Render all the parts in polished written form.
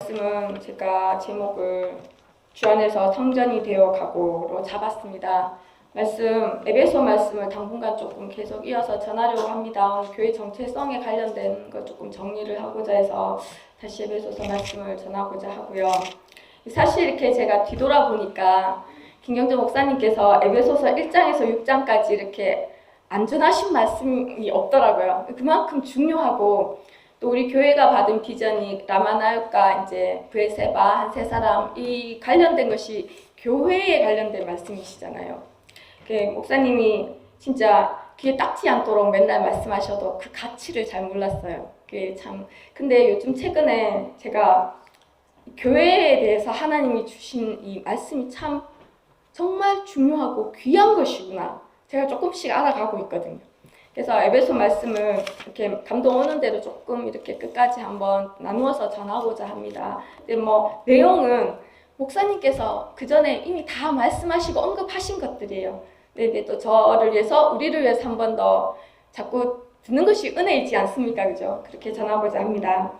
말씀은 제가 제목을 주 안에서 성전이 되어 가고로 잡았습니다. 말씀 에베소 말씀을 당분간 조금 계속 이어서 전하려고 합니다. 오늘 교회 정체성에 관련된 거 조금 정리를 하고자 해서 다시 에베소서 말씀을 전하고자 하고요. 사실 이렇게 제가 뒤돌아보니까 김경재 목사님께서 에베소서 1장에서 6장까지 이렇게 안전하신 말씀이 없더라고요. 그만큼 중요하고 또 우리 교회가 받은 비전이 라마나요과 이제 브에세바 한 세 사람 이 관련된 것이 교회에 관련된 말씀이시잖아요. 목사님이 진짜 귀에 딱지 않도록 맨날 말씀하셔도 그 가치를 잘 몰랐어요. 그게 참. 근데 요즘 최근에 제가 교회에 대해서 하나님이 주신 이 말씀이 참 정말 중요하고 귀한 것이구나. 제가 조금씩 알아가고 있거든요. 그래서 에베소 말씀을 이렇게 감동 오는 대로 조금 이렇게 끝까지 한번 나누어서 전하고자 합니다. 근데 내용은 목사님께서 그 전에 이미 다 말씀하시고 언급하신 것들이에요. 근데 또 저를 위해서, 우리를 위해서 한 번 더 자꾸 듣는 것이 은혜이지 않습니까? 그죠? 그렇게 전하고자 합니다.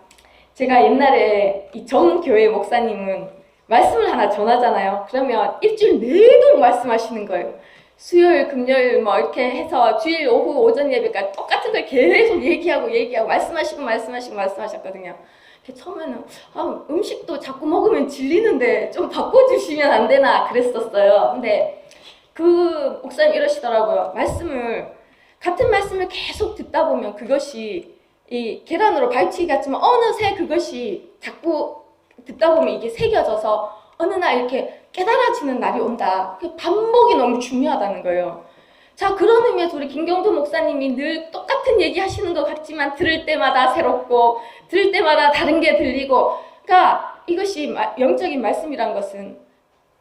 제가 옛날에 이 정교회 목사님은 말씀을 하나 전하잖아요. 그러면 일주일 내도록 말씀하시는 거예요. 수요일, 금요일 이렇게 해서 주일 오후, 오전 예배까지 똑같은 걸 계속 얘기하고 말씀하셨거든요. 처음에는 음식도 자꾸 먹으면 질리는데 좀 바꿔주시면 안 되나 그랬었어요. 근데 그 목사님 이러시더라고요. 같은 말씀을 계속 듣다 보면 그것이 이 계란으로 발치기 같지만 어느새 그것이 자꾸 듣다 보면 이게 새겨져서 어느 날 이렇게 깨달아지는 날이 온다. 반복이 너무 중요하다는 거예요. 자, 그런 의미에서 우리 김경도 목사님이 늘 똑같은 얘기 하시는 것 같지만 들을 때마다 새롭고 들을 때마다 다른 게 들리고, 그러니까 이것이 영적인 말씀이란 것은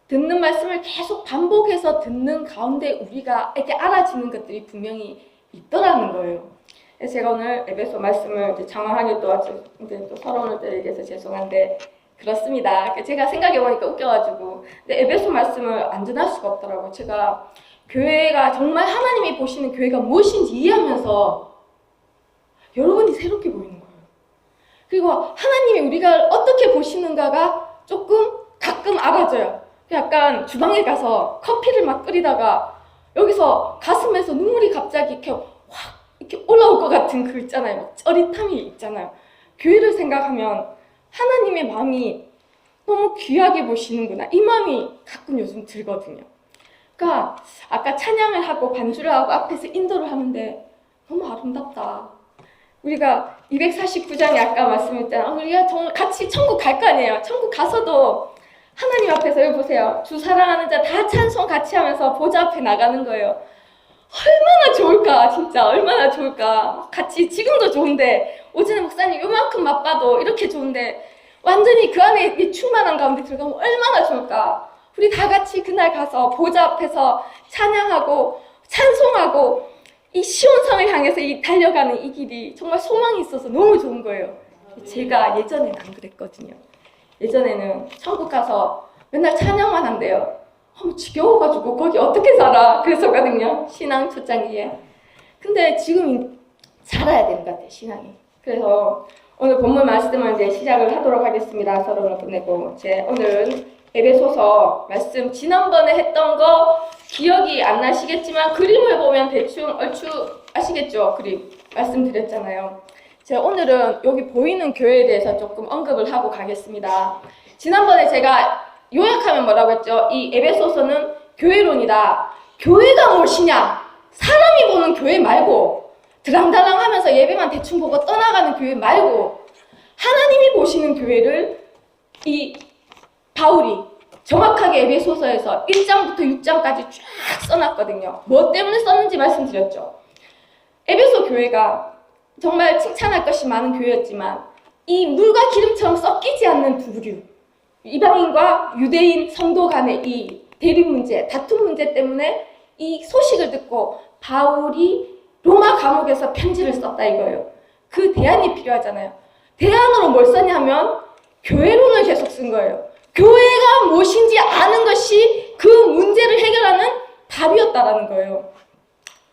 듣는 말씀을 계속 반복해서 듣는 가운데 우리가 이렇게 알아지는 것들이 분명히 있더라는 거예요. 그래서 제가 오늘 에베소 말씀을 이제 장황하게 또 서러운 때 얘기해서 죄송한데 그렇습니다. 제가 생각해보니까 웃겨가지고. 근데 에베소 말씀을 안 전할 수가 없더라고요. 제가 교회가 정말 하나님이 보시는 교회가 무엇인지 이해하면서 여러분이 새롭게 보이는 거예요. 그리고 하나님이 우리가 어떻게 보시는가가 조금 가끔 알아져요. 약간 주방에 가서 커피를 막 끓이다가 여기서 가슴에서 눈물이 갑자기 이렇게 확 이렇게 올라올 것 같은 그 있잖아요. 쩌릿함이 있잖아요. 교회를 생각하면 하나님의 마음이 너무 귀하게 보시는구나. 이 마음이 가끔 요즘 들거든요. 그러니까 아까 찬양을 하고 반주를 하고 앞에서 인도를 하는데 너무 아름답다. 우리가 249장에 아까 말씀했잖아요. 우리가 정말 같이 천국 갈 거 아니에요. 천국 가서도 하나님 앞에서 여기 보세요. 주 사랑하는 자 다 찬송 같이 하면서 보좌 앞에 나가는 거예요. 얼마나 좋을까, 진짜 얼마나 좋을까. 같이 지금도 좋은데 오전에 목사님 요만큼 맛봐도 이렇게 좋은데 완전히 그 안에 이 충만한 가운데 들어가면 얼마나 좋을까. 우리 다 같이 그날 가서 보좌 앞에서 찬양하고 찬송하고 이 시온성을 향해서 이 달려가는 이 길이 정말 소망이 있어서 너무 좋은 거예요. 제가 예전에는 안 그랬거든요. 예전에는 천국 가서 맨날 찬양만 한대요. 지겨워가지고 거기 어떻게 살아? 그랬었거든요. 신앙 초창기에. 근데 지금 살아야 되는 것 같아요, 신앙이. 그래서 오늘 본문 말씀을 이제 시작을 하도록 하겠습니다. 서론을 보내고. 오늘은 에베소서 말씀, 지난번에 했던 거 기억이 안 나시겠지만 그림을 보면 대충 얼추 아시겠죠? 그림 말씀드렸잖아요. 오늘은 여기 보이는 교회에 대해서 조금 언급을 하고 가겠습니다. 지난번에 제가 요약하면 뭐라고 했죠? 이 에베소서는 교회론이다. 교회가 무엇이냐? 사람이 보는 교회 말고 드랑달랑 하면서 예배만 대충 보고 떠나가는 교회 말고 하나님이 보시는 교회를 이 바울이 정확하게 에베소서에서 1장부터 6장까지 쫙 써놨거든요. 뭐 때문에 썼는지 말씀드렸죠. 에베소 교회가 정말 칭찬할 것이 많은 교회였지만 이 물과 기름처럼 섞이지 않는 부류, 이방인과 유대인 성도 간의 이 대립 문제, 다툼 문제 때문에 이 소식을 듣고 바울이 로마 감옥에서 편지를 썼다 이거예요. 그 대안이 필요하잖아요. 대안으로 뭘 썼냐면 교회론을 계속 쓴 거예요. 교회가 무엇인지 아는 것이 그 문제를 해결하는 답이었다라는 거예요.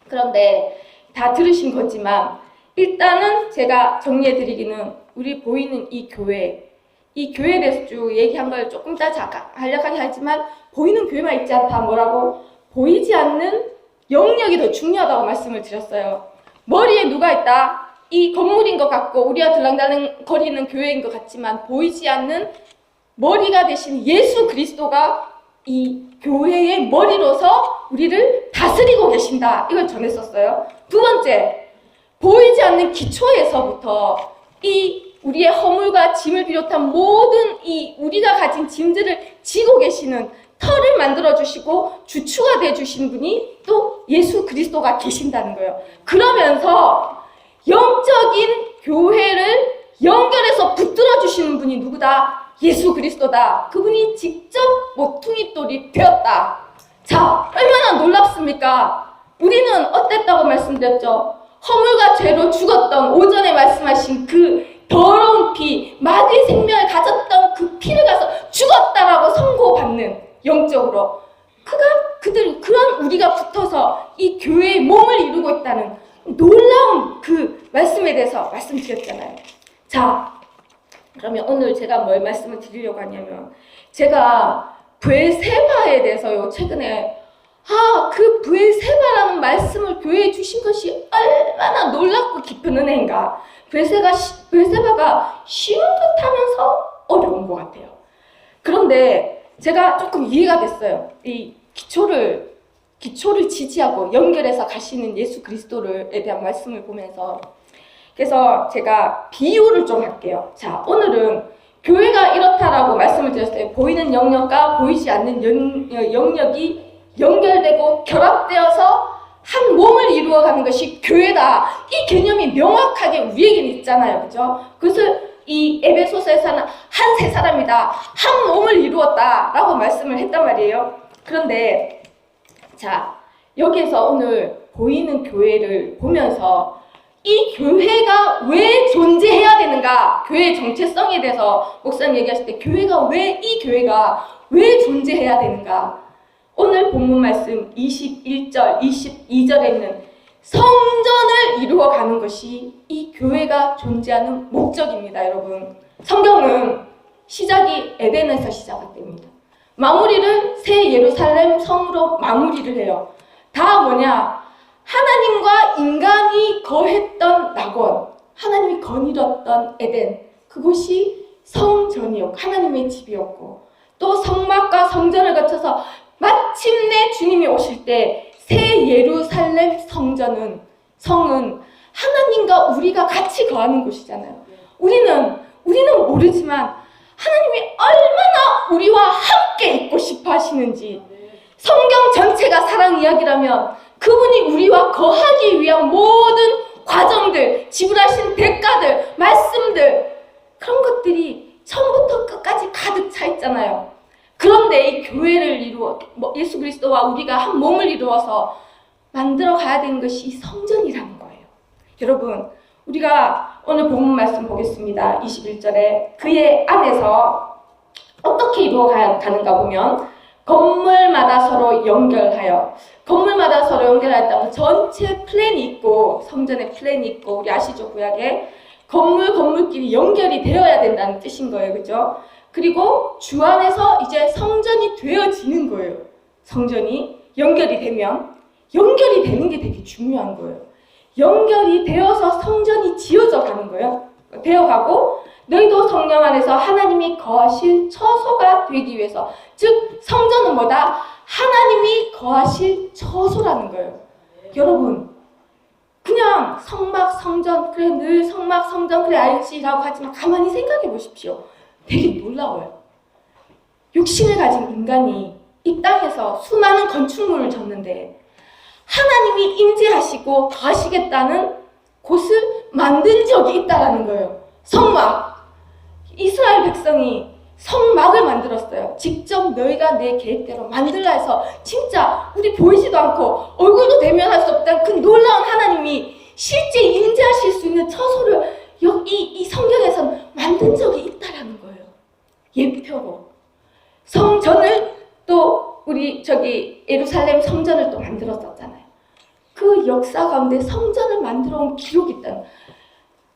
그런데 다 들으신 거지만 일단은 제가 정리해드리기는 우리 보이는 이 교회, 이 교회에 대해서 쭉 얘기한 걸 조금 더 간략하게 하지만 보이는 교회만 있지 않다. 뭐라고? 보이지 않는 영역이 더 중요하다고 말씀을 드렸어요. 머리에 누가 있다? 이 건물인 것 같고 우리가 들락날락거리는 교회인 것 같지만 보이지 않는 머리가 되신 예수 그리스도가 이 교회의 머리로서 우리를 다스리고 계신다. 이걸 전했었어요. 두 번째, 보이지 않는 기초에서부터 이 우리의 허물과 짐을 비롯한 모든 이 우리가 가진 짐들을 지고 계시는 터를 만들어주시고 주추가 되어주신 분이 또 예수 그리스도가 계신다는 거예요. 그러면서 영적인 교회를 연결해서 붙들어주시는 분이 누구다? 예수 그리스도다. 그분이 직접 모퉁이돌이 되었다. 자, 얼마나 놀랍습니까? 우리는 어땠다고 말씀드렸죠? 허물과 죄로 죽었던 오전에 말씀하신 그 더러운 피, 마귀의 생명을 가졌던 그 피를 가서 죽었다라고 선고받는 영적으로 그런 우리가 붙어서 이 교회의 몸을 이루고 있다는 놀라운 그 말씀에 대해서 말씀드렸잖아요. 자, 그러면 오늘 제가 뭘 말씀을 드리려고 하냐면 제가 브엘세바에 대해서요 최근에 그 브엘세바라는 말씀을 교회에 주신 것이 얼마나 놀랍고 깊은 은혜인가. 브엘세바가 쉬운 듯 하면서 어려운 것 같아요. 그런데 제가 조금 이해가 됐어요. 이 기초를 지지하고 연결해서 가시는 예수 그리스도에 대한 말씀을 보면서. 그래서 제가 비유를 좀 할게요. 자, 오늘은 교회가 이렇다라고 말씀을 드렸어요. 보이는 영역과 보이지 않는 영역이 연결되고 결합되어서 한 몸을 이루어가는 것이 교회다. 이 개념이 명확하게 우리에게는 있잖아요. 그죠? 그것을 이 에베소서에서는 한 세 사람이다. 한 몸을 이루었다. 라고 말씀을 했단 말이에요. 그런데 자, 여기에서 오늘 보이는 교회를 보면서 이 교회가 왜 존재해야 되는가? 교회의 정체성에 대해서 목사님 얘기하실 때 이 교회가 왜 존재해야 되는가? 오늘 본문 말씀 21절, 22절에 있는 성전을 이루어가는 것이 이 교회가 존재하는 목적입니다, 여러분. 성경은 시작이 에덴에서 시작됩니다. 마무리를 새 예루살렘 성으로 마무리를 해요. 다 뭐냐? 하나님과 인간이 거했던 낙원, 하나님이 거닐었던 에덴, 그곳이 성전이었고 하나님의 집이었고, 또 성막과 성전을 거쳐서 마침내 주님이 오실 때 새 예루살렘 성은 하나님과 우리가 같이 거하는 곳이잖아요. 우리는 모르지만 하나님이 얼마나 우리와 함께 있고 싶어 하시는지, 성경 전체가 사랑 이야기라면 그분이 우리와 거하기 위한 모든 과정들, 지불하신 대가들, 말씀들, 그런 것들이 처음부터 끝까지 가득 차 있잖아요. 그런데 이 교회를 예수 그리스도와 우리가 한 몸을 이루어서 만들어 가야 되는 것이 이 성전이라는 거예요. 여러분, 우리가 오늘 본문 말씀 보겠습니다. 21절에 그의 안에서 어떻게 이루어 가는가 보면 건물마다 서로 연결하였다면 전체 플랜이 있고, 성전의 플랜이 있고, 우리 아시죠? 구약에 건물끼리 연결이 되어야 된다는 뜻인 거예요. 그죠? 그리고 주 안에서 이제 성전이 되어지는 거예요. 성전이 연결이 되는 게 되게 중요한 거예요. 연결이 되어서 성전이 지어져 가는 거예요. 되어가고, 너희도 성령 안에서 하나님이 거하실 처소가 되기 위해서, 즉 성전은 뭐다? 하나님이 거하실 처소라는 거예요. 여러분, 그냥 성막 성전 그래 늘 성막 성전 그래 알지라고 하지만 가만히 생각해 보십시오. 되게 놀라워요. 육신을 가진 인간이 이 땅에서 수많은 건축물을 졌는데 하나님이 임재하시고 거하시겠다는 곳을 만든 적이 있다라는 거예요. 성막. 이스라엘 백성이 성막을 만들었어요. 직접 너희가 내 계획대로 만들라 해서 진짜 우리 보이지도 않고 얼굴도 대면할 수 없다는 그 놀라운 하나님이 실제 임재하실 수 있는 처소를 이 성경에서는 만든 적이 있다라는 거예요. 예표로. 성전을 또 우리 예루살렘 성전을 또 만들었었잖아요. 그 역사 가운데 성전을 만들어 온 기록이 있다는,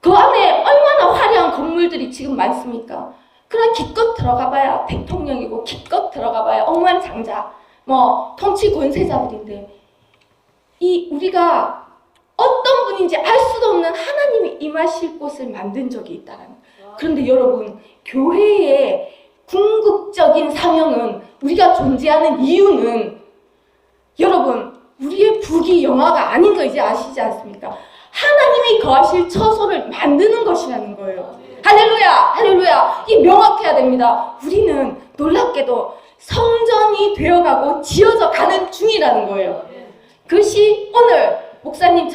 그 안에 얼마나 화려한 건물들이 지금 많습니까? 그럼 기껏 들어가봐야 대통령이고 기껏 들어가봐야 억만장자 뭐 통치 권세자들인데 이 우리가 어떤 분인지 알 수도 없는 하나님이 임하실 곳을 만든 적이 있다는. 그런데 여러분, 교회의 궁극적인 사명은, 우리가 존재하는 이유는 여러분 우리의 부귀영화가 아닌 거 이제 아시지 않습니까? 하나님이 거하실 처소를 만드는 것이라는 거예요. 할렐루야! 할렐루야! 이 명확해야 됩니다. 우리는 놀랍게도 성전이 되어가고 지어져 가는 중이라는 거예요. 그것이 오늘 목사님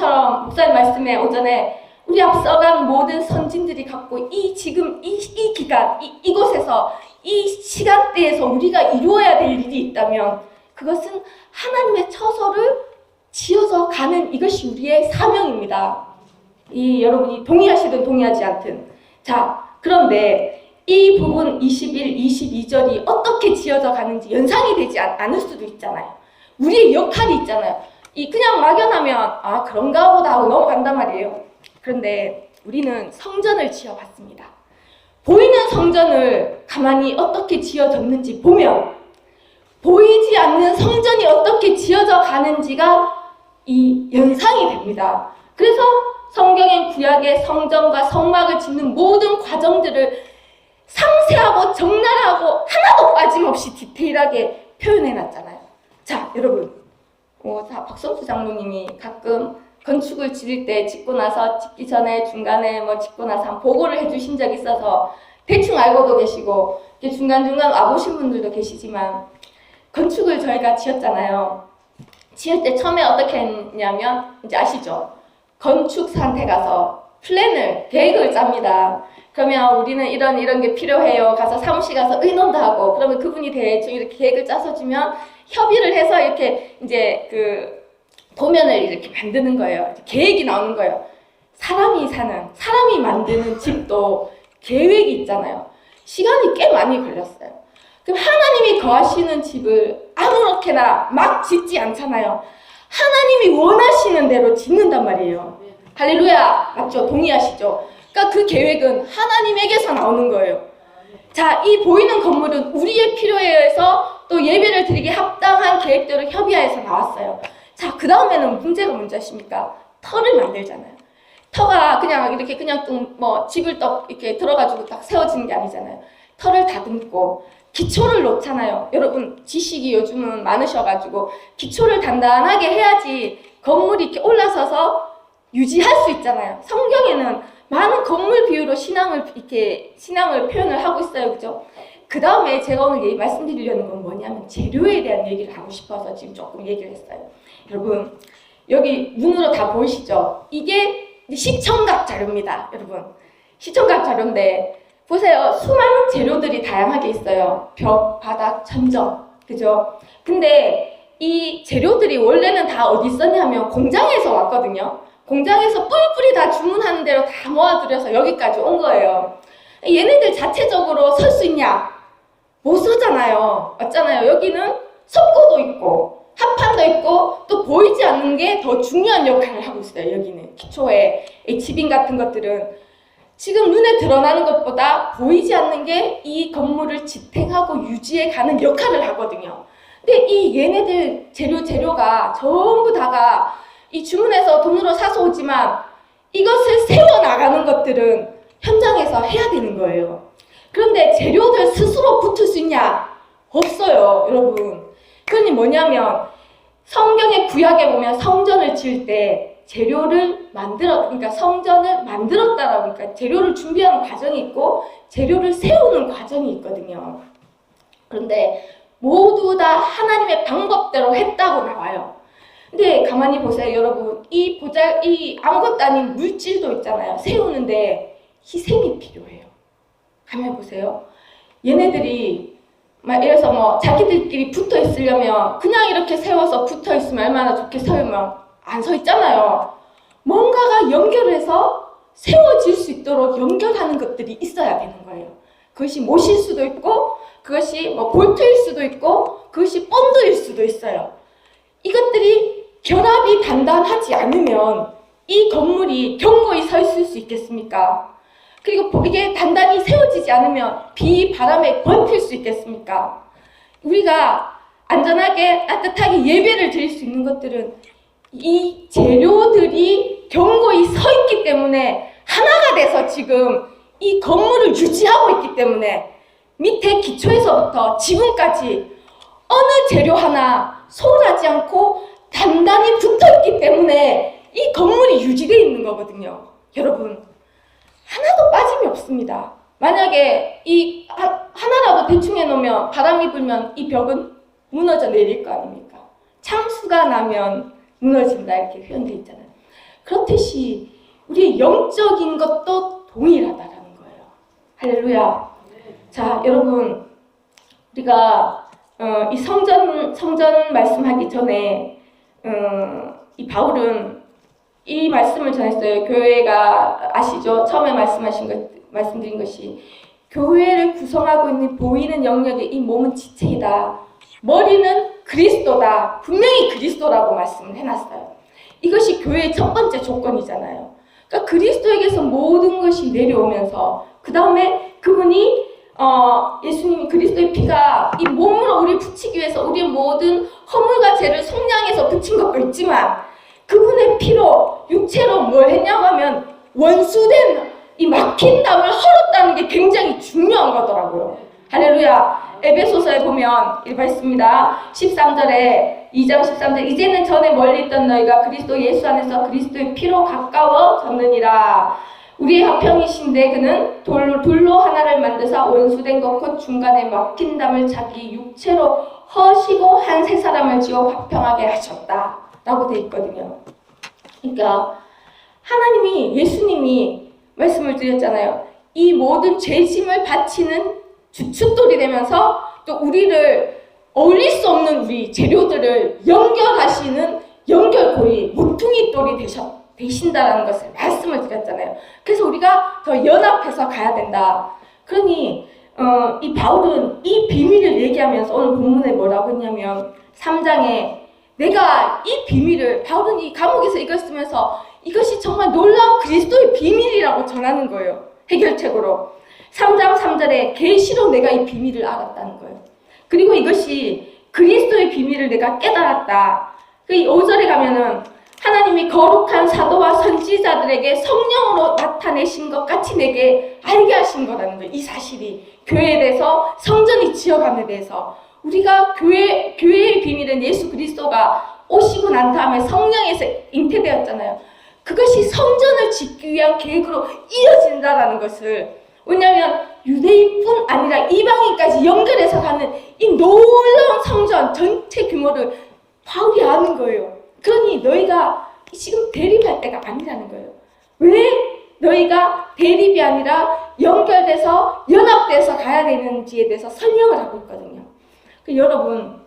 말씀에 오전에 우리 앞서간 모든 선진들이 갖고 지금 이 기간, 이곳에서 이 시간대에서 우리가 이루어야 될 일이 있다면 그것은 하나님의 처소를 지어져 가는 이것이 우리의 사명입니다. 여러분이 동의하시든 동의하지 않든. 자, 그런데 이 부분 21, 22절이 어떻게 지어져 가는지 연상이 되지 않을 수도 있잖아요. 우리의 역할이 있잖아요. 그냥 막연하면 그런가 보다 하고 넘어간단 말이에요. 그런데 우리는 성전을 지어봤습니다. 보이는 성전을 가만히 어떻게 지어졌는지 보면 보이지 않는 성전이 어떻게 지어져 가는지가 연상이 됩니다. 그래서 성경엔 구약의 성전과 성막을 짓는 모든 과정들을 상세하고 적나라하고 하나도 빠짐없이 디테일하게 표현해놨잖아요. 자, 여러분, 박성수 장로님이 가끔 건축을 지을 때 짓고 나서 짓기 전에 중간에 짓고 나서 한 보고를 해주신 적이 있어서 대충 알고도 계시고 중간중간 와보신 분들도 계시지만 건축을 저희가 지었잖아요. 지을 때 처음에 어떻게 했냐면 이제 아시죠? 건축사한테 가서 계획을 짭니다. 그러면 우리는 이런 게 필요해요. 가서 사무실 가서 의논도 하고 그러면 그분이 대충 이렇게 계획을 짜서 주면 협의를 해서 이렇게 이제 도면을 이렇게 만드는 거예요. 계획이 나오는 거예요. 사람이 만드는 집도 계획이 있잖아요. 시간이 꽤 많이 걸렸어요. 그럼 하나님이 거하시는 집을 아무렇게나 막 짓지 않잖아요. 하나님이 원하시는 대로 짓는단 말이에요. 할렐루야! 맞죠? 동의하시죠? 그러니까 그 계획은 하나님에게서 나오는 거예요. 자, 이 보이는 건물은 우리의 필요에 의해서 또 예배를 드리기 합당한 계획대로 협의하여서 나왔어요. 자, 그 다음에는 문제가 뭔지 아십니까? 터를 만들잖아요. 터가 집을 이렇게 들어가지고 딱 세워지는 게 아니잖아요. 터를 다듬고 기초를 놓잖아요. 여러분 지식이 요즘은 많으셔가지고 기초를 단단하게 해야지 건물이 이렇게 올라서서 유지할 수 있잖아요. 성경에는 많은 건물 비유로 신앙을 표현을 하고 있어요. 그죠? 그 다음에 제가 오늘 말씀드리려는 건 뭐냐면 재료에 대한 얘기를 하고 싶어서 지금 조금 얘기를 했어요. 여러분 여기 눈으로 다 보이시죠? 이게 시청각 자료입니다. 여러분 시청각 자료인데 보세요. 수많은 재료들이 다양하게 있어요. 벽, 바닥, 천정. 그죠? 근데 이 재료들이 원래는 다 어디 있었냐면 공장에서 왔거든요. 공장에서 뿔뿔이 다 주문하는 대로 다 모아들여서 여기까지 온 거예요. 얘네들 자체적으로 설 수 있냐? 못 서잖아요. 맞잖아요. 여기는 석고도 있고 합판도 있고 또 보이지 않는 게 더 중요한 역할을 하고 있어요. 여기는 기초에 지빙 같은 것들은 지금 눈에 드러나는 것보다 보이지 않는 게 이 건물을 지탱하고 유지해 가는 역할을 하거든요. 근데 얘네들 재료가 전부 다가 이 주문해서 돈으로 사서 오지만 이것을 세워나가는 것들은 현장에서 해야 되는 거예요. 그런데 재료들 스스로 붙을 수 있냐? 없어요, 여러분. 그러니 뭐냐면 성경의 구약에 보면 성전을 지을 때 성전을 만들었다라고 하니까 재료를 준비하는 과정이 있고 재료를 세우는 과정이 있거든요. 그런데 모두 다 하나님의 방법대로 했다고 나와요. 근데 가만히 보세요, 여러분. 이 아무것도 아닌 물질도 있잖아요. 세우는데 희생이 필요해요. 가만히 보세요. 얘네들이 자기들끼리 붙어 있으려면 그냥 이렇게 세워서 붙어 있으면 얼마나 좋게 세우면 안 서 있잖아요. 뭔가가 연결해서 세워질 수 있도록 연결하는 것들이 있어야 되는 거예요. 그것이 못일 수도 있고 그것이 볼트일 수도 있고 그것이 본드일 수도 있어요. 이것들이 결합이 단단하지 않으면 이 건물이 견고히 서 있을 수 있겠습니까? 그리고 이게 단단히 세워지지 않으면 비, 바람에 버틸 수 있겠습니까? 우리가 안전하게 따뜻하게 예배를 드릴 수 있는 것들은 이 재료들이 견고히 서 있기 때문에 하나가 돼서 지금 이 건물을 유지하고 있기 때문에 밑에 기초에서부터 지붕까지 어느 재료 하나 소홀하지 않고 단단히 붙어있기 때문에 이 건물이 유지되어 있는 거거든요. 여러분, 하나도 빠짐이 없습니다. 만약에 이 하나라도 대충 해놓으면 바람이 불면 이 벽은 무너져 내릴 거 아닙니까? 창수가 나면 무너진다 이렇게 표현되어 있잖아요. 그렇듯이 우리의 영적인 것도 동일하다라는 거예요. 할렐루야. 자, 여러분, 우리가 이 성전 말씀하기 전에 이 바울은 이 말씀을 전했어요. 교회가 아시죠? 처음에 말씀드린 것이 교회를 구성하고 있는 보이는 영역의 이 몸은 지체이다. 머리는 그리스도다. 분명히 그리스도라고 말씀을 해놨어요. 이것이 교회의 첫 번째 조건이잖아요. 그러니까 그리스도에게서 모든 것이 내려오면서 그 다음에 그분이 예수님이 그리스도의 피가 이 몸으로 우리를 붙이기 위해서 우리의 모든 허물과 죄를 속량해서 붙인 것도 있지만 그분의 피로 육체로 뭘 했냐고 하면 원수된 이 막힌 담을 헐었다는 게 굉장히 중요한 거더라고요. 할렐루야. 에베소서에 보면 이렇게 있습니다. 13절에 2장 13절 이제는 전에 멀리 있던 너희가 그리스도 예수 안에서 그리스도의 피로 가까워졌느니라. 우리의 화평이신데 그는 돌로 하나를 만드사 원수된 것 곧 중간에 막힌 담을 자기 육체로 허시고 한 새 사람을 지어 화평하게 하셨다 라고 되어 있거든요. 그러니까 하나님이 예수님이 말씀을 드렸잖아요. 이 모든 죄짐을 바치는 주춧돌이 되면서 또 우리를 어울릴 수 없는 우리 재료들을 연결하시는 연결고리, 모퉁이 돌이 되신다라는 것을 말씀을 드렸잖아요. 그래서 우리가 더 연합해서 가야 된다. 그러니 이 바울은 이 비밀을 얘기하면서 오늘 본문에 뭐라고 했냐면 3장에 내가 이 비밀을 바울은 이 감옥에서 이걸 쓰면서 이것이 정말 놀라운 그리스도의 비밀이라고 전하는 거예요. 해결책으로. 3장 3절에 계시로 내가 이 비밀을 알았다는 거예요. 그리고 이것이 그리스도의 비밀을 내가 깨달았다. 그 5절에 가면은 하나님이 거룩한 사도와 선지자들에게 성령으로 나타내신 것 같이 내게 알게 하신 거라는 거예요. 이 사실이 교회에 대해서 성전이 지어감에 대해서 우리가 교회의 비밀은 예수 그리스도가 오시고 난 다음에 성령에서 잉태되었잖아요. 그것이 성전을 짓기 위한 계획으로 이어진다라는 것을 왜냐하면 유대인뿐 아니라 이방인까지 연결해서 가는 이 놀라운 성전 전체 규모를 바울이 아는 거예요. 그러니 너희가 지금 대립할 때가 아니라는 거예요. 왜 너희가 대립이 아니라 연결돼서 연합돼서 가야 되는지에 대해서 설명을 하고 있거든요. 여러분,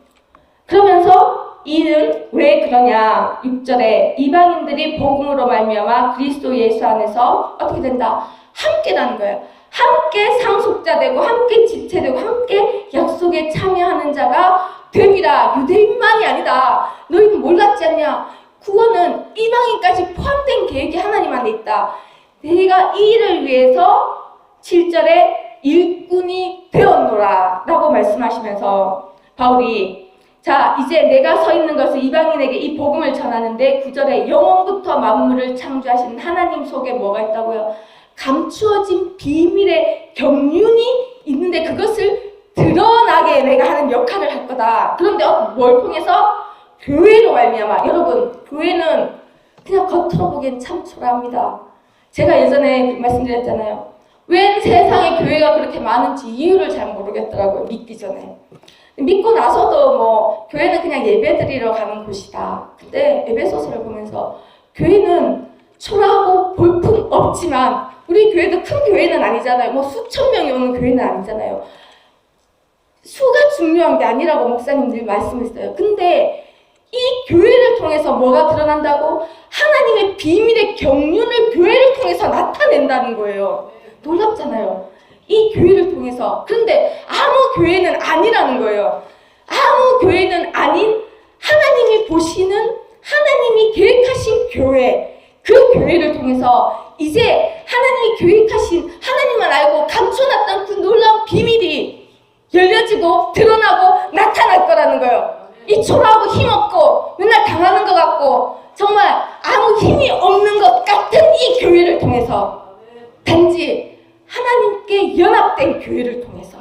그러면서 이는 왜 그러냐? 6절에 이방인들이 복음으로 말미암아 그리스도 예수 안에서 어떻게 된다? 함께라는 거예요. 함께 상속자 되고 함께 지체되고 함께 약속에 참여하는 자가 되리라. 유대인만이 아니다. 너희는 몰랐지 않냐? 구원은 이방인까지 포함된 계획이 하나님 안에 있다. 내가 이 일을 위해서 7절에 일꾼이 되었노라 라고 말씀하시면서 바울이 자 이제 내가 서 있는 것은 이방인에게 이 복음을 전하는데 9절에 영원부터 만물을 창조하신 하나님 속에 뭐가 있다고요? 감추어진 비밀의 경륜이 있는데 그것을 드러나게 내가 하는 역할을 할 거다. 그런데 뭘 통해서? 교회로 말미암아. 여러분, 교회는 그냥 겉으로 보기엔 참 초라합니다. 제가 예전에 말씀드렸잖아요. 왜 세상에 교회가 그렇게 많은지 이유를 잘 모르겠더라고요. 믿기 전에. 믿고 나서도 뭐 교회는 그냥 예배드리러 가는 곳이다. 근데 에베소서를 보면서 교회는 초라하고 볼품 없지만 우리 교회도 큰 교회는 아니잖아요. 뭐 수천 명이 오는 교회는 아니잖아요. 수가 중요한 게 아니라고 목사님들이 말씀했어요. 근데 이 교회를 통해서 뭐가 드러난다고? 하나님의 비밀의 경륜을 교회를 통해서 나타낸다는 거예요. 놀랍잖아요. 이 교회를 통해서. 그런데 아무 교회는 아니라는 거예요. 아무 교회는 아닌 하나님이 보시는 하나님이 계획하신 교회, 그 교회를 통해서 이제 하나님이 계획하신, 하나님만 알고 감춰놨던 그 놀라운 비밀이 열려지고 드러나고 나타날 거라는 거예요. 이 초라하고 힘없고 맨날 당하는 것 같고 정말 아무 힘이 없는 것 같은 이 교회를 통해서, 단지 하나님께 연합된 교회를 통해서,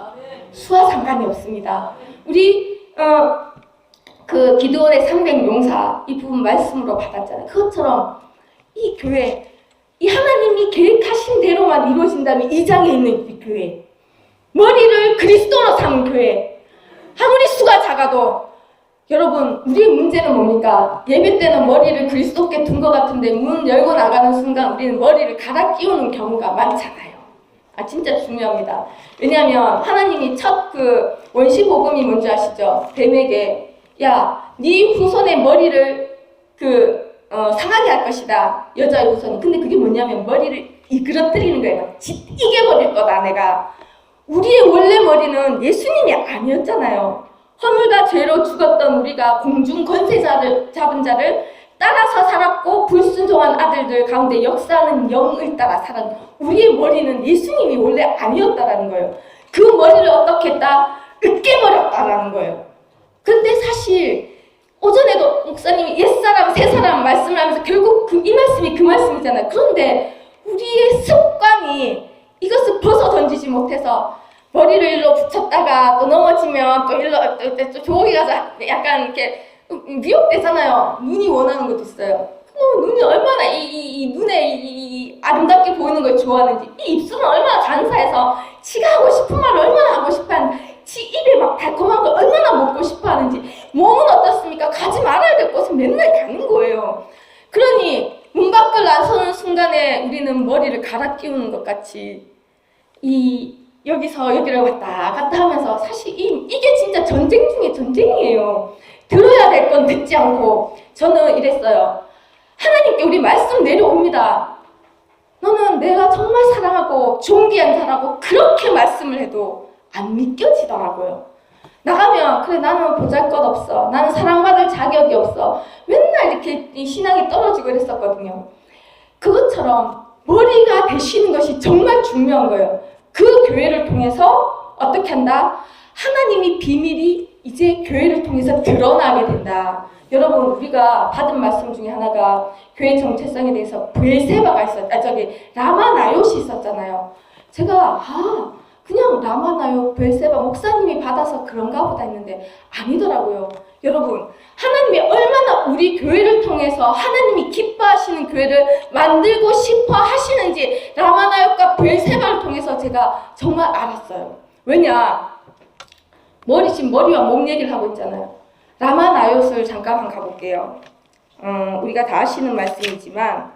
수와 상관이 없습니다. 우리 그 기드온의 300 용사 이 부분 말씀으로 받았잖아요. 그것처럼 이 교회, 이 하나님이 계획하신 대로만 이루어진다면 이 장에 있는 이 교회, 머리를 그리스도로 삼은 교회, 아무리 수가 작아도, 여러분 우리의 문제는 뭡니까? 예배 때는 머리를 그리스도께 둔 것 같은데 문 열고 나가는 순간 우리는 머리를 갈아 끼우는 경우가 많잖아요. 진짜 중요합니다. 왜냐하면 하나님이 첫 그 원시 복음이 뭔지 아시죠? 뱀에게 야, 네 후손의 머리를 상하게 할 것이다. 여자의 후손이. 근데 그게 뭐냐면 머리를 이그러뜨리는 거예요. 이겨버릴 거다 내가. 우리의 원래 머리는 예수님이 아니었잖아요. 허물과 죄로 죽었던 우리가 공중 권세자를 잡은 자를 따라서 살았고 불순종한 아들들 가운데 역사하는 영을 따라 살았는 우리의 머리는 예수님이 원래 아니었다라는 거예요. 그 머리를 어떻게 했다? 으깨버렸다라는 거예요. 근데 사실 오전에도 목사님이 옛사람 새사람 말씀을 하면서 결국 이 말씀이 그 말씀이잖아요. 그런데 우리의 습관이 이것을 벗어 던지지 못해서 머리를 일로 붙였다가 또 넘어지면 또 일로 또 저기 가서 약간 이렇게 미혹되잖아요. 눈이 원하는 것도 있어요. 눈이 얼마나 이 눈에 이 아름답게 보이는 걸 좋아하는지, 이 입술은 얼마나 간사해서 지가 하고 싶은 말을 얼마나 하고 싶어하는지, 지 입에 막 달콤한 걸 얼마나 먹고 싶어하는지. 몸은 어떻습니까? 가지 말아야 될 곳은 맨날 가는 거예요. 그러니 문 밖을 나서는 순간에 우리는 머리를 갈아 끼우는 것 같이 여기서 여기를 왔다 갔다 하면서, 사실 이게 진짜 전쟁 중에 전쟁이에요. 들어야 될 건 듣지 않고. 저는 이랬어요. 하나님께 우리 말씀 내려옵니다. 너는 내가 정말 사랑하고 존귀한 자라고 그렇게 말씀을 해도 안 믿겨지더라고요. 나가면 그래 나는 보잘것없어, 나는 사랑받을 자격이 없어, 맨날 이렇게 신앙이 떨어지고 이랬었거든요. 그것처럼 머리가 되시는 것이 정말 중요한 거예요. 그 교회를 통해서 어떻게 한다? 하나님이 비밀이 이제 교회를 통해서 드러나게 된다. 여러분 우리가 받은 말씀 중에 하나가 교회 정체성에 대해서 브엘세바가 라마나요시 있었잖아요. 제가 그냥 라마나요 브엘세바 목사님이 받아서 그런가 보다 했는데 아니더라고요. 여러분 하나님이 얼마나 우리 교회를 통해서 하나님이 기뻐하시는 교회를 만들고 싶어 하시는지 라마나요과 브엘세바를 통해서 제가 정말 알았어요. 왜냐? 지금 머리와 몸 얘기를 하고 있잖아요. 라마나요스를 잠깐 가볼게요. 우리가 다 아시는 말씀이지만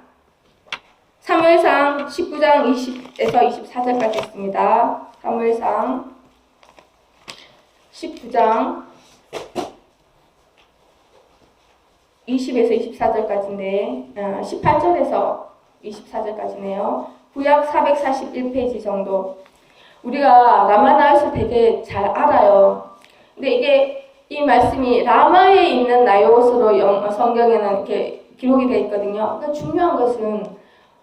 사무엘상 19장 20에서 24절까지 있습니다. 사무엘상 19장 20에서 24절까지인데 18절에서 24절까지네요. 구약 441페이지 정도. 우리가 라마나요스 되게 잘 알아요. 근데 이 말씀이 라마에 있는 나요스로 성경에는 이렇게 기록이 되어 있거든요. 그러니까 중요한 것은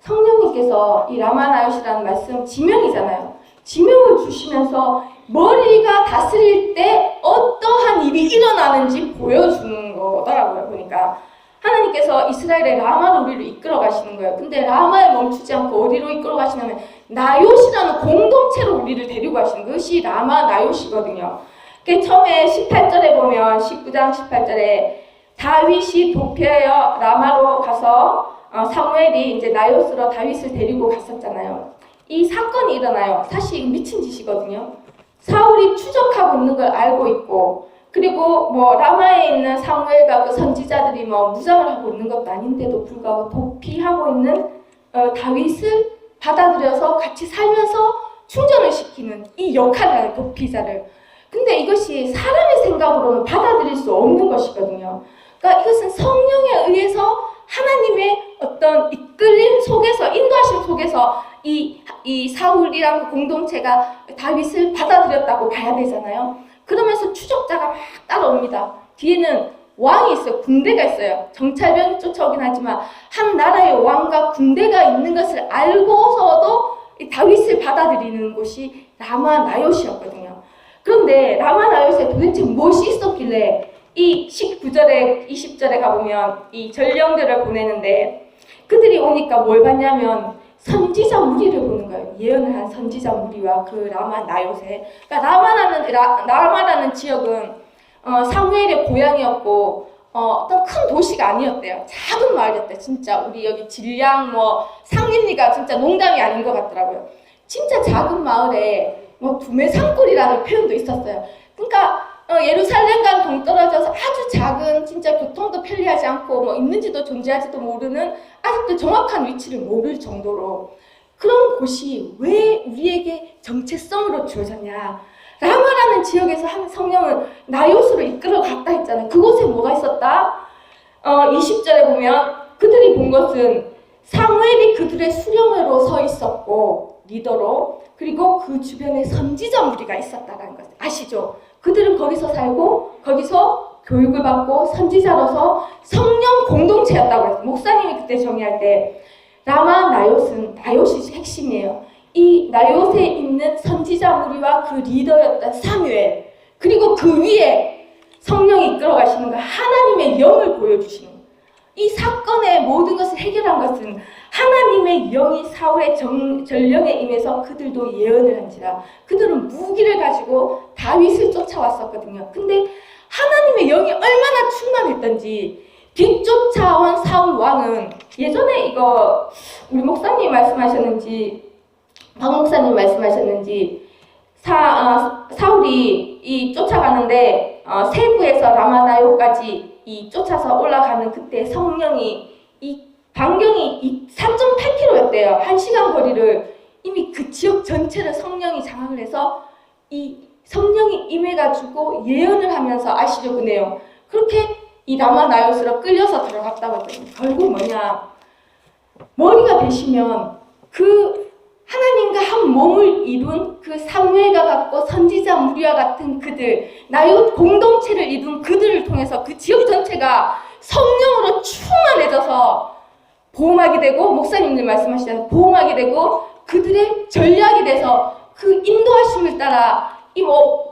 성령님께서 이 라마나요스라는 말씀 지명이잖아요. 지명을 주시면서 머리가 다스릴 때 어떠한 일이 일어나는지 보여주는 거더라고요. 보니까 하나님께서 이스라엘의 라마로 우리를 이끌어 가시는 거예요. 근데 라마에 멈추지 않고 어디로 이끌어 가시냐면 나요시라는 공동체로 우리를 데리고 가시는 것이 라마 나요시거든요. 처음에 18절에 보면 19장 18절에 다윗이 도피하여 라마로 가서 사무엘이 이제 나요스로 다윗을 데리고 갔었잖아요. 이 사건이 일어나요. 사실 미친 짓이거든요. 사울이 추적하고 있는 걸 알고 있고, 그리고 라마에 있는 사무엘과 그 선지자들이 무장을 하고 있는 것도 아닌데도 불구하고 도피하고 있는 다윗을 받아들여서 같이 살면서 충전을 시키는 이 역할을 해요. 도피자를. 근데 이것이 사람의 생각으로는 받아들일 수 없는 것이거든요. 그러니까 이것은 성령에 의해서 하나님의 어떤 이끌림 속에서, 인도하심 속에서 이 사울이라는 공동체가 다윗을 받아들였다고 봐야 되잖아요. 그러면서 추적자가 막 따라옵니다. 뒤에는 왕이 있어요. 군대가 있어요. 정찰병이 쫓아오긴 하지만 한 나라의 왕과 군대가 있는 것을 알고서도 이 다윗을 받아들이는 곳이 라마 나요시였거든요. 그런데 라마 나요시에 도대체 무엇이 있었길래 이 19절에 20절에 가보면 이 전령들을 보내는데 그들이 오니까 뭘 봤냐면 선지자 무리를 보는 거예요. 예언을 한 선지자 무리와 그 라마 나요세. 그러니까 라마라는 지역은 사무엘의 고향이었고 어떤 큰 도시가 아니었대요. 작은 마을이었대요. 진짜 우리 여기 진량 상림리가 진짜 농담이 아닌 것 같더라고요. 진짜 작은 마을에 두메 산골이라는 표현도 있었어요. 그러니까 예루살렘과 동떨어져서 아주 작은 진짜 교통도 편리하지 않고 있는지도 존재하지도 모르는 아직도 정확한 위치를 모를 정도로 그런 곳이 왜 우리에게 정체성으로 주어졌냐. 라마라는 지역에서 한 성령은 나요스로 이끌어갔다 했잖아요. 그곳에 뭐가 있었다? 20절에 보면 그들이 본 것은 사무엘이 그들의 수령으로 서 있었고 리더로 그리고 그 주변에 선지자 무리가 있었다는 것 아시죠? 그들은 거기서 살고 거기서 교육을 받고 선지자로서 성령 공동체였다고 했어요. 목사님이 그때 정의할 때 라마 나요시 핵심이에요. 이 나요스에 있는 선지자 무리와 그 리더였던 사무엘 그리고 그 위에 성령이 이끌어 가시는 거 하나님의 영을 보여주시는 거예요. 이 사건의 모든 것을 해결한 것은 하나님의 영이 사울의 전령에 임해서 그들도 예언을 한지라 그들은 무기를 가지고 다윗을 쫓아왔었거든요. 근데 하나님의 영이 얼마나 충만했던지 뒤쫓아온 사울 왕은 예전에 이거 우리 목사님 말씀하셨는지 박 목사님 말씀하셨는지 사울이 이 쫓아가는데 세부에서 라마나요까지 이 쫓아서 올라가는 그때 성령이 이 반경이 4.8km였대요. 1시간 거리를 이미 그 지역 전체를 성령이 장악을 해서 이 성령이 임해가지고 예언을 하면서 아시죠? 그 내용. 그렇게 이 라마나요스로 끌려서 들어갔다고 했거든요. 결국 뭐냐. 머리가 되시면 그 하나님과 한 몸을 이룬 그 사무엘과 같고 선지자 무리와 같은 그들, 나요 공동체를 이룬 그들을 통해서 그 지역 전체가 성령으로 충만해져서 보호막이 되고 목사님들 말씀하시잖아요. 보호막이 되고 그들의 전략이 돼서 그 인도하심을 따라 이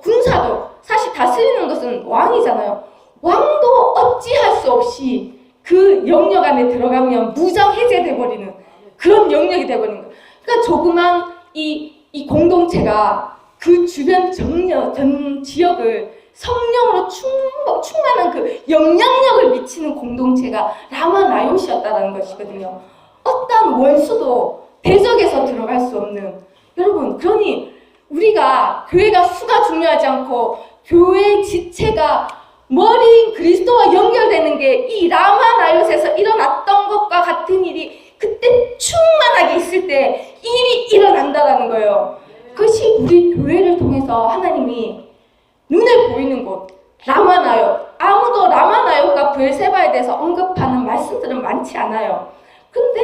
군사도 사실 다스리는 것은 왕이잖아요. 왕도 어찌할 수 없이 그 영역 안에 들어가면 무장 해제돼 버리는 그런 영역이 돼 버리는 거예요. 그러니까 조그만 이 공동체가 그 주변 전 지역을 성령으로 충만한 그 영향력을 미치는 공동체가 라마나요시였다는 것이거든요. 어떤 원수도 대적에서 들어갈 수 없는 여러분 그러니 우리가 교회가 수가 중요하지 않고 교회의 지체가 머리인 그리스도와 연결되는 게 이 라마나요스에서 일어났던 것과 같은 일이 그때 충만하게 있을 때 일이 일어난다는 거예요. 그것이 우리 교회를 통해서 하나님이 눈에 보이는 곳 라마나요. 아무도 라마나요과 브엘세바에 대해서 언급하는 말씀들은 많지 않아요. 근데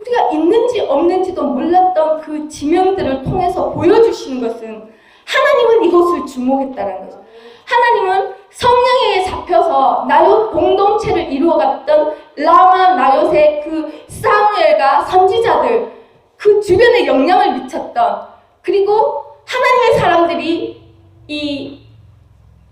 우리가 있는지 없는지도 몰랐던 그 지명들을 통해서 보여주시는 것은 하나님은 이곳을 주목했다는 거죠. 하나님은 성령에 잡혀서 나요 공동체를 이루어갔던 라마나요의 그 사무엘과 선지자들 그 주변에 영향을 미쳤던 그리고 하나님의 사람들이 이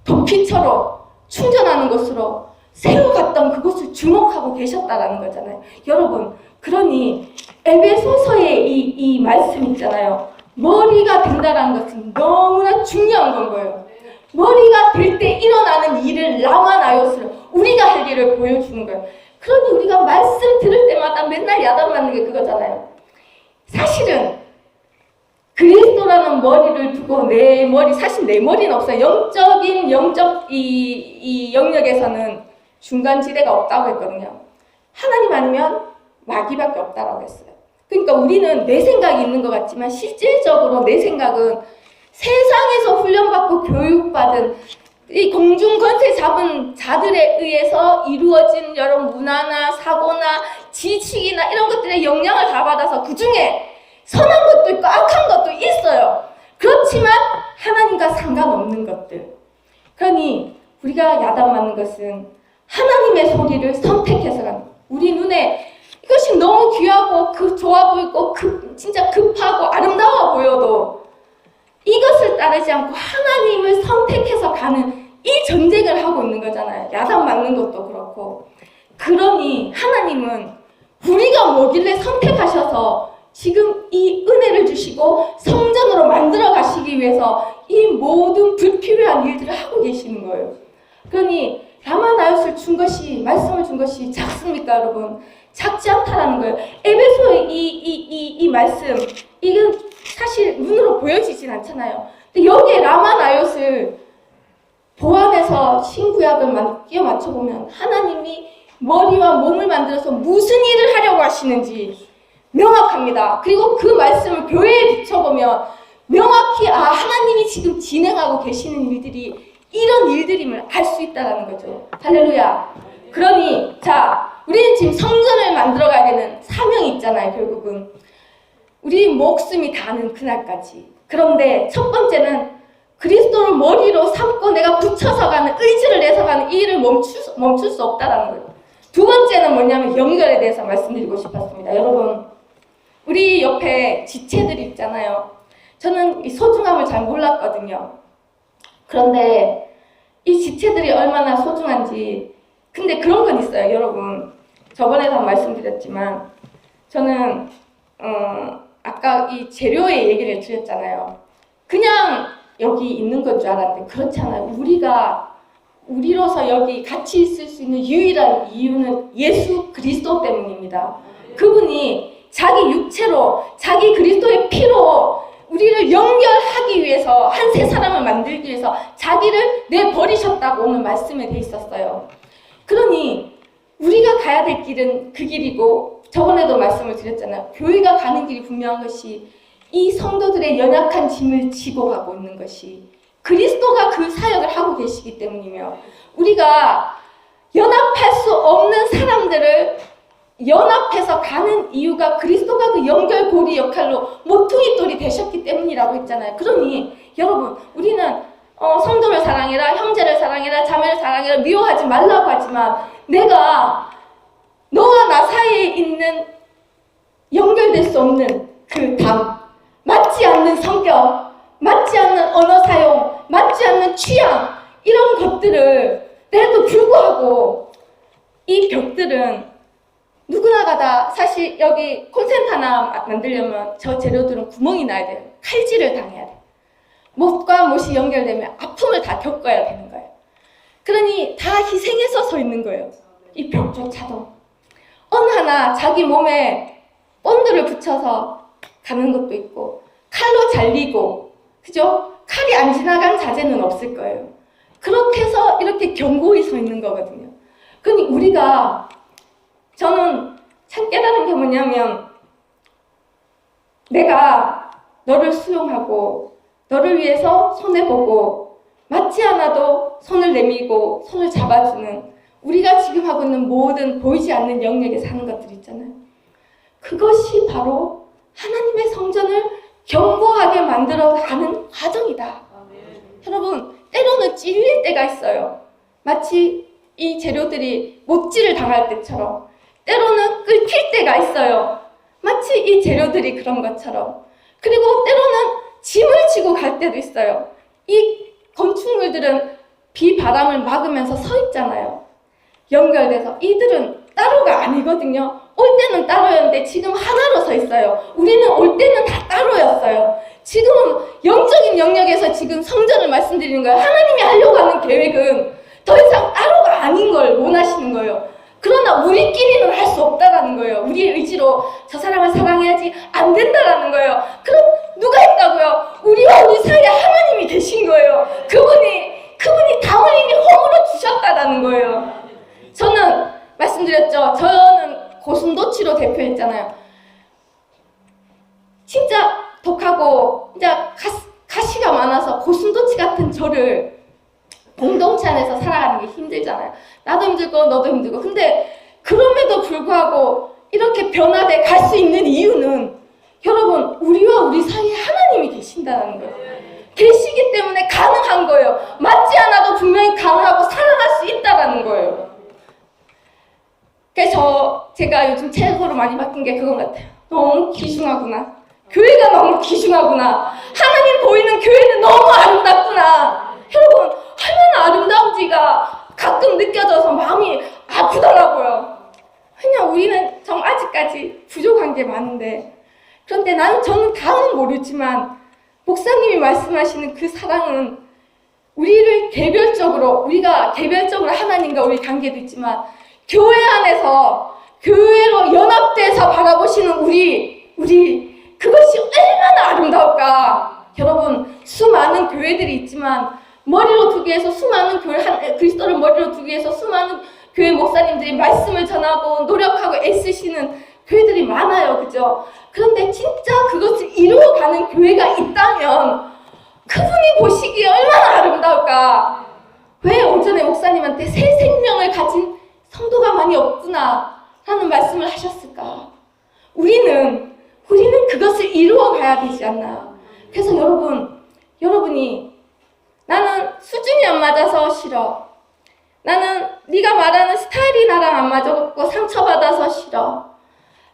도피처럼 충전하는 곳으로 세워갔던 그곳을 주목하고 계셨다라는 거잖아요. 여러분 그러니 에베소서의 이 말씀 있잖아요. 머리가 된다는 것은 너무나 중요한 건 거예요. 머리가 될 때 일어나는 일을 라마나요스를 우리가 할 일을 보여주는 거예요. 그러니 우리가 말씀 들을 때마다 맨날 야단맞는 게 그거잖아요. 사실은 그리스도라는 머리를 두고 내 머리, 사실 내 머리는 없어요. 영적 이 영역에서는 중간지대가 없다고 했거든요. 하나님 아니면 마귀밖에 없다라고 했어요. 그러니까 우리는 내 생각이 있는 것 같지만 실질적으로 내 생각은 세상에서 훈련받고 교육받은 이 공중 권세 잡은 자들에 의해서 이루어진 여러 문화나 사고나 지식이나 이런 것들의 영향을 다 받아서 그 중에 선한 것도 있고 악한 것도 있어요. 그렇지만 하나님과 상관없는 것들. 그러니 우리가 야단맞는 것은 하나님의 소리를 선택해서 가는 거예요. 우리 눈에 이것이 너무 귀하고 좋아 보이고 진짜 급하고 아름다워 보여도 이것을 따르지 않고 하나님을 선택해서 가는 이 전쟁을 하고 있는 거잖아요. 야단 맞는 것도 그렇고. 그러니 하나님은 우리가 뭐길래 선택하셔서 지금 이 은혜를 주시고 성전으로 만들어 가시기 위해서 이 모든 불필요한 일들을 하고 계시는 거예요. 그러니 라마나요스를 준 것이, 말씀을 준 것이 작습니까, 여러분? 작지 않다라는 거예요. 에베소의 이 말씀, 이건 사실 눈으로 보여지진 않잖아요. 근데 여기에 라마나요스를 보완해서 신구약을 끼워 맞춰보면 하나님이 머리와 몸을 만들어서 무슨 일을 하려고 하시는지 명확합니다. 그리고 그 말씀을 교회에 비춰보면 명확히 하나님이 지금 진행하고 계시는 일들이 이런 일들임을 알 수 있다는 거죠. 할렐루야. 그러니 우리는 지금 성전을 만들어 가야 되는 사명이 있잖아요. 결국은 우리 목숨이 다하는 그날까지. 그런데 첫 번째는 그리스도를 머리로 삼고 내가 붙여서 가는, 의지를 내서 가는 이 일을 멈출 수 없다는 거예요. 두 번째는 뭐냐면 연결에 대해서 말씀드리고 싶었습니다. 여러분, 우리 옆에 지체들이 있잖아요. 저는 이 소중함을 잘 몰랐거든요. 그런데 이 지체들이 얼마나 소중한지, 근데 그런 건 있어요. 여러분, 저번에도 말씀드렸지만 저는 아까 이 재료의 얘기를 드렸잖아요. 그냥 여기 있는 건 줄 알았는데 그렇지 않아요. 우리로서 여기 같이 있을 수 있는 유일한 이유는 예수 그리스도 때문입니다. 그분이 자기 육체로, 자기 그리스도의 피로 우리를 연결하기 위해서, 한 새 사람을 만들기 위해서 자기를 내버리셨다고 오늘 말씀에 돼 있었어요. 그러니 우리가 가야 될 길은 그 길이고, 저번에도 말씀을 드렸잖아요. 교회가 가는 길이 분명한 것이 이 성도들의 연약한 짐을 지고 가고 있는 것이 그리스도가 그 사역을 하고 계시기 때문이며, 우리가 연합할 수 없는 사람들을 연합해서 가는 이유가 그리스도가 그 연결고리 역할로 모퉁이 돌이 되셨기 때문이라고 했잖아요. 그러니 여러분, 우리는 성도를 사랑해라, 형제를 사랑해라, 자매를 사랑해라, 미워하지 말라고 하지만 내가 너와 나 사이에 있는 연결될 수 없는 그 담, 맞지 않는 성격, 맞지 않는 언어 사용, 맞지 않는 취향, 이런 것들을 내도 불구하고 이 벽들은 누구나가 다, 사실 여기 콘센트 하나 만들려면 저 재료들은 구멍이 나야 돼요. 칼질을 당해야 돼요. 못과 못이 연결되면 아픔을 다 겪어야 되는 거예요. 그러니 다 희생해서 서 있는 거예요. 이 벽조차도. 어느 하나 자기 몸에 본드를 붙여서 가는 것도 있고, 칼로 잘리고, 그죠? 칼이 안 지나간 자재는 없을 거예요. 그렇게 해서 이렇게 견고히 서 있는 거거든요. 그러니 저는 참 깨달은 게 뭐냐면, 내가 너를 수용하고 너를 위해서 손해보고 맞지 않아도 손을 내밀고 손을 잡아주는, 우리가 지금 하고 있는 모든 보이지 않는 영역에 사는 것들 있잖아요. 그것이 바로 하나님의 성전을 견고하게 만들어가는 과정이다. 여러분, 때로는 찔릴 때가 있어요. 마치 이 재료들이 못질을 당할 때처럼. 때로는 끓힐 때가 있어요. 마치 이 재료들이 그런 것처럼. 그리고 때로는 짐을 지고 갈 때도 있어요. 이 건축물들은 비, 바람을 막으면서 서 있잖아요. 연결돼서. 이들은 따로가 아니거든요. 올 때는 따로였는데 지금 하나로 서 있어요. 우리는 올 때는 다 따로였어요. 지금은 영적인 영역에서 지금 성전을 말씀드리는 거예요. 하나님이 하려고 하는 계획은 더 이상 따로가 아닌 걸 원하시는 거예요. 그러나 우리끼리는 할 수 없다라는 거예요. 우리의 의지로 저 사람을 사랑해야지 안 된다라는 거예요. 그럼 누가 했다고요? 우리와 우리 사이에 하나님이 계신 거예요. 그분이 담을 이미 허물어 주셨다라는 거예요. 저는 말씀드렸죠. 저는 고슴도치로 대표했잖아요. 진짜 독하고 진짜 가시가 많아서 고슴도치 같은 저를 공동체 안에서 살아가는 게 힘들잖아요. 나도 힘들고 너도 힘들고. 근데 그럼에도 불구하고 이렇게 변화돼 갈 수 있는 이유는, 여러분, 우리와 우리 사이에 하나님이 계신다는 거예요. 계시기 때문에 가능한 거예요. 맞지 않아도 분명히 가능하고 사랑할 수 있다는 거예요. 그래서 제가 요즘 최고로 많이 바뀐 게 그건 같아요. 너무 귀중하구나. 교회가 너무 귀중하구나. 하나님 보이는 교회는 너무 아름답구나. 여러분, 얼마나 아름다운지가 가끔 느껴져서 마음이 아프더라고요. 그냥 우리는 정말 아직까지 부족한 게 많은데, 그런데 저는 다는 모르지만 목사님이 말씀하시는 그 사랑은 우리가 개별적으로 하나님과 우리 관계도 있지만 교회 안에서 교회로 연합돼서 바라보시는 우리 그것이 얼마나 아름다울까. 여러분, 수많은 교회들이 있지만 머리로 두기 위해서 수많은 그리스도를 머리로 두기 위해서 수많은 교회 목사님들이 말씀을 전하고 노력하고 애쓰시는 교회들이 많아요. 그죠? 그런데 진짜 그것을 이루어가는 교회가 있다면 그분이 보시기에 얼마나 아름다울까. 왜 오전에 목사님한테 새 생명을 가진 성도가 많이 없구나 하는 말씀을 하셨을까? 우리는 그것을 이루어가야 되지 않나요? 그래서 여러분이 나는 수준이 안 맞아서 싫어. 나는 네가 말하는 스타일이 나랑 안 맞아갖고 상처받아서 싫어.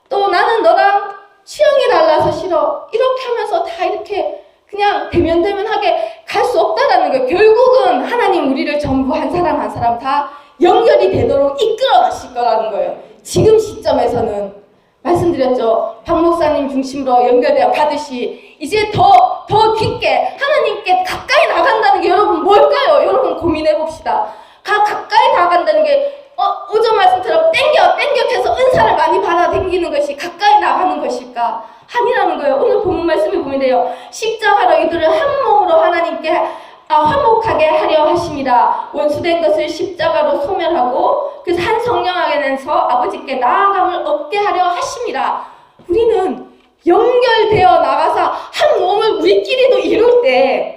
또 나는 너랑 취향이 달라서 싫어. 이렇게 하면서 다 이렇게 그냥 대면대면하게 갈 수 없다라는 거예요. 결국은 하나님 우리를 전부 한 사람 한 사람 다 연결이 되도록 이끌어 가실 거라는 거예요. 지금 시점에서는 말씀드렸죠. 박 목사님 중심으로 연결되어 가듯이 이제 더 깊게 하나님께 가까이 나간다는 게 여러분 뭘까요? 여러분 고민해 봅시다. 가까이 나간다는 게 오전 말씀처럼 땡겨해서 은사를 많이 받아 당기는 것이 가까이 나가는 것일까? 아니라는 거예요. 오늘 본문 말씀에 보면 돼요. 십자가로 이들을 한 몸으로 하나님께 화목하게 하려 하심이라. 원수된 것을 십자가로 소멸하고 그래서 한 성령 안에서 아버지께 나아감을 얻게 하려 하심이라. 우리는 연결되어 나가서 한 몸을 우리끼리도 이룰 때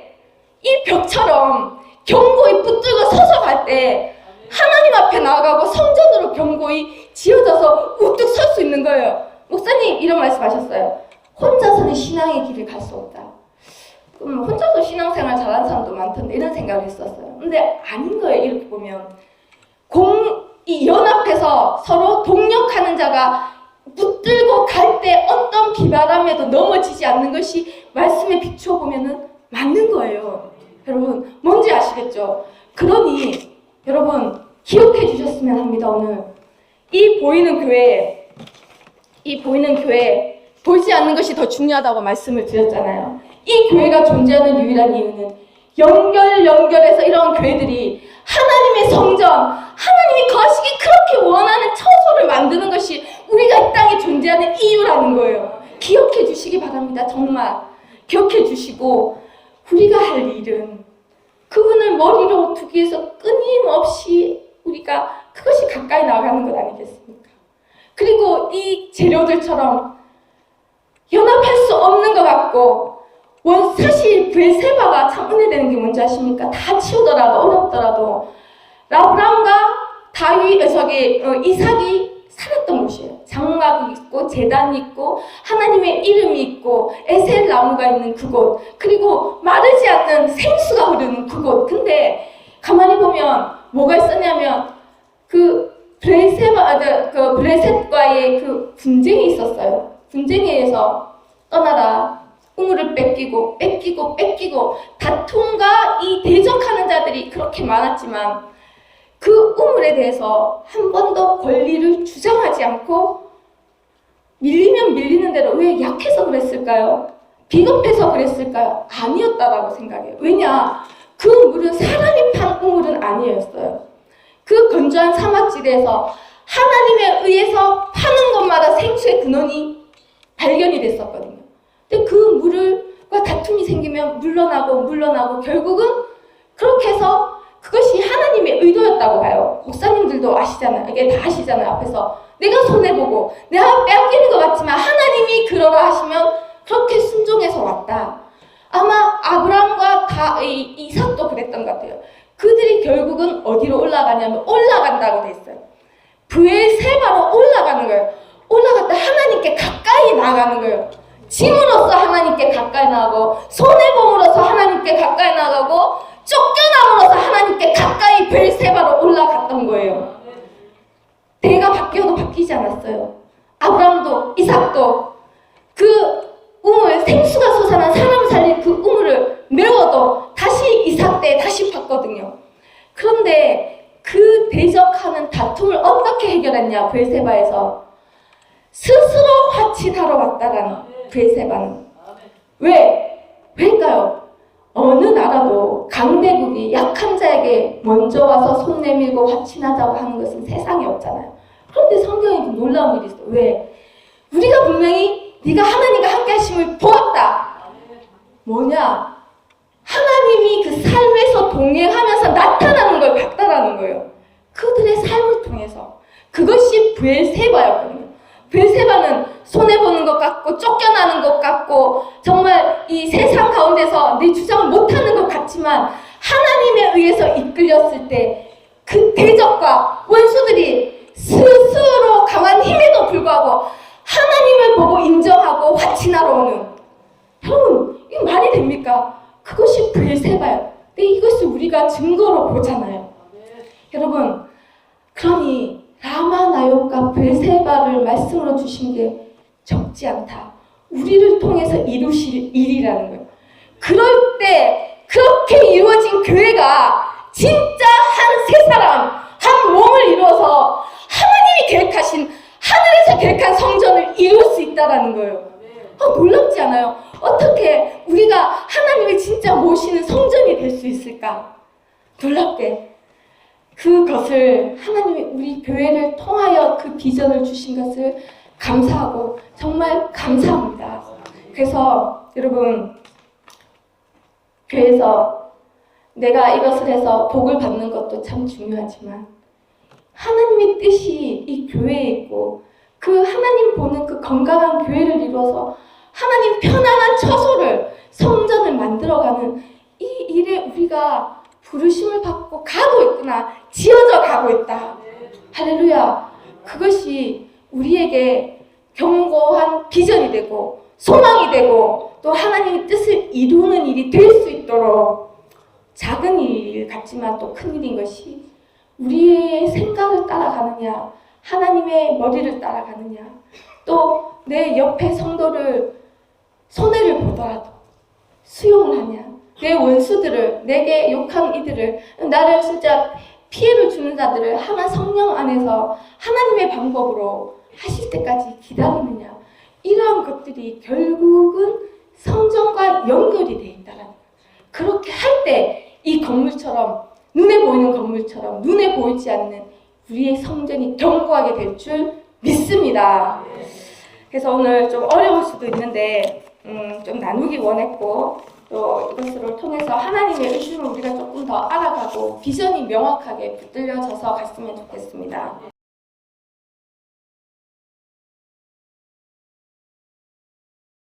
이 벽처럼 견고히 붙들고 서서 갈 때 하나님 앞에 나아가고 성전으로 견고히 지어져서 우뚝 설 수 있는 거예요. 목사님 이런 말씀하셨어요. 혼자서는 신앙의 길을 갈 수 없다. 혼자서 신앙생활 잘하는 사람도 많던데 이런 생각을 했었어요. 근데 아닌 거예요. 이렇게 보면 이 연합해서 서로 동력하는 자가 붙들고 갈 때 어떤 비바람에도 넘어지지 않는 것이 말씀에 비춰보면 맞는 거예요. 여러분 뭔지 아시겠죠? 그러니 여러분 기억해 주셨으면 합니다. 오늘 이 보이는 교회 보이지 않는 것이 더 중요하다고 말씀을 드렸잖아요. 이 교회가 존재하는 유일한 이유는 연결해서 이런 교회들이 하나님의 성전, 하나님이 거시기 그렇게 원하는 처소를 만드는 것이 우리가 이 땅에 존재하는 이유라는 거예요. 기억해 주시기 바랍니다. 정말 기억해 주시고 우리가 할 일은 그분을 머리로 두기 위해서 끊임없이 우리가 그것이 가까이 나가는 것 아니겠습니까? 그리고 이 재료들처럼 연합할 수 없는 것 같고 사실 브엘세바가 참 은혜되는 게 뭔지 아십니까? 다 치우더라도 어렵더라도 아브라함과 이삭이 살았던 곳이에요. 장막이 있고 제단이 있고 하나님의 이름이 있고 에셀 나무가 있는 그곳, 그리고 마르지 않는 생수가 흐르는 그곳. 근데 가만히 보면 뭐가 있었냐면 그 브레셋과의 그 분쟁이 있었어요. 분쟁에서 떠나라. 우물을 뺏기고 다툼과 이 대적하는 자들이 그렇게 많았지만 그 우물에 대해서 한 번도 권리를 주장하지 않고 밀리면 밀리는 대로 왜 약해서 그랬을까요? 비겁해서 그랬을까요? 아니었다라고 생각해요. 왜냐? 그 물은 사람이 판 우물은 아니었어요. 그 건조한 사막지대에서 하나님에 의해서 파는 것마다 생수의 근원이 발견이 됐었거든요. 근데 그 물과 다툼이 생기면 물러나고 결국은 그렇게 해서 그것이 하나님의 의도였다고 봐요. 목사님들도 아시잖아요. 이게 다 아시잖아요. 앞에서 내가 손해보고 내가 빼앗기는 것 같지만 하나님이 그러라 하시면 그렇게 순종해서 왔다. 아마 아브라함과 이삭도 그랬던 것 같아요. 그들이 결국은 어디로 올라가냐면 올라간다고 돼 있어요. 브엘세바로 올라가는 거예요. 올라갔다 하나님께 가까이 나가는 거예요. 짐으로써 하나님께 가까이 나가고 손해봄으로써 하나님께 가까이 나가고 쫓겨남으로써 하나님께 가까이 브엘세바로 올라갔던 거예요. 때가 바뀌어도 잊지 않았어요. 아브라함도 이삭도 그 우물, 생수가 솟아난 사람 살린 그 우물을 메워도 다시 이삭 때 다시 봤거든요. 그런데 그 대적하는 다툼을 어떻게 해결했냐, 브엘세바에서 스스로 화친하러 왔다라는 브엘세바는. 왜일까요? 어느 나라도 강대국이 약한 자에게 먼저 와서 손 내밀고 화친하자고 하는 것은 세상에 없잖아요. 그런데 성경에 놀라운 일이 있어요. 왜? 우리가 분명히 네가 하나님과 함께 하심을 보았다. 뭐냐? 하나님이 그 삶에서 동행하면서 나타나는 걸 봤다라는 거예요. 그들의 삶을 통해서. 그것이 브엘세바였거든요. 브엘세바는 손해보는 것 같고 쫓겨나는 것 같고 정말 이 세상 가운데서 내 주장을 못하는 것 같지만 하나님에 의해서 이끌렸을 때 그 대적과 원수들이 스스로 강한 힘에도 불구하고 하나님을 보고 인정하고 화친하러 오는, 여러분 이게 말이 됩니까? 그것이 브엘세바예요. 근데 이것을 우리가 증거로 보잖아요. 여러분, 그러니 라마 나요과 브엘세바를 말씀으로 주신 게 적지 않다. 우리를 통해서 이루실 일이라는 거예요. 그럴 때 그렇게 이루어진 교회가 진짜 한 세 사람, 한 몸을 이루어서 하나님이 계획하신, 하늘에서 계획한 성전을 이룰 수 있다는 거예요. 놀랍지 않아요? 어떻게 우리가 하나님을 진짜 모시는 성전이 될 수 있을까? 놀랍게 그것을 하나님이 우리 교회를 통하여 그 비전을 주신 것을 감사하고 정말 감사합니다. 그래서 여러분, 교회에서 내가 이것을 해서 복을 받는 것도 참 중요하지만 하나님의 뜻이 이 교회에 있고 그 하나님 보는 그 건강한 교회를 이루어서 하나님 편안한 처소를, 성전을 만들어가는 이 일에 우리가 부르심을 받고 가고 있구나, 지어져 가고 있다. 할렐루야. 그것이 우리에게 견고한 비전이 되고 소망이 되고 또 하나님의 뜻을 이루는 일이 될 수 있도록, 작은 일 같지만 또 큰 일인 것이 우리의 생각을 따라가느냐, 하나님의 머리를 따라가느냐, 또 내 옆에 성도를 손해를 보더라도 수용을 하냐, 내 원수들을, 내게 욕한 이들을, 나를 진짜 피해를 주는 자들을 하나 성령 안에서 하나님의 방법으로 하실 때까지 기다리느냐, 이러한 것들이 결국은 성전과 연결이 되어 있다는 거예요. 그렇게 할 때 이 건물처럼, 눈에 보이는 건물처럼 눈에 보이지 않는 우리의 성전이 견고하게 될 줄 믿습니다. 그래서 오늘 좀 어려울 수도 있는데 좀 나누기 원했고, 또 이것을 통해서 하나님의 의심을 우리가 조금 더 알아가고 비전이 명확하게 붙들려져서 갔으면 좋겠습니다.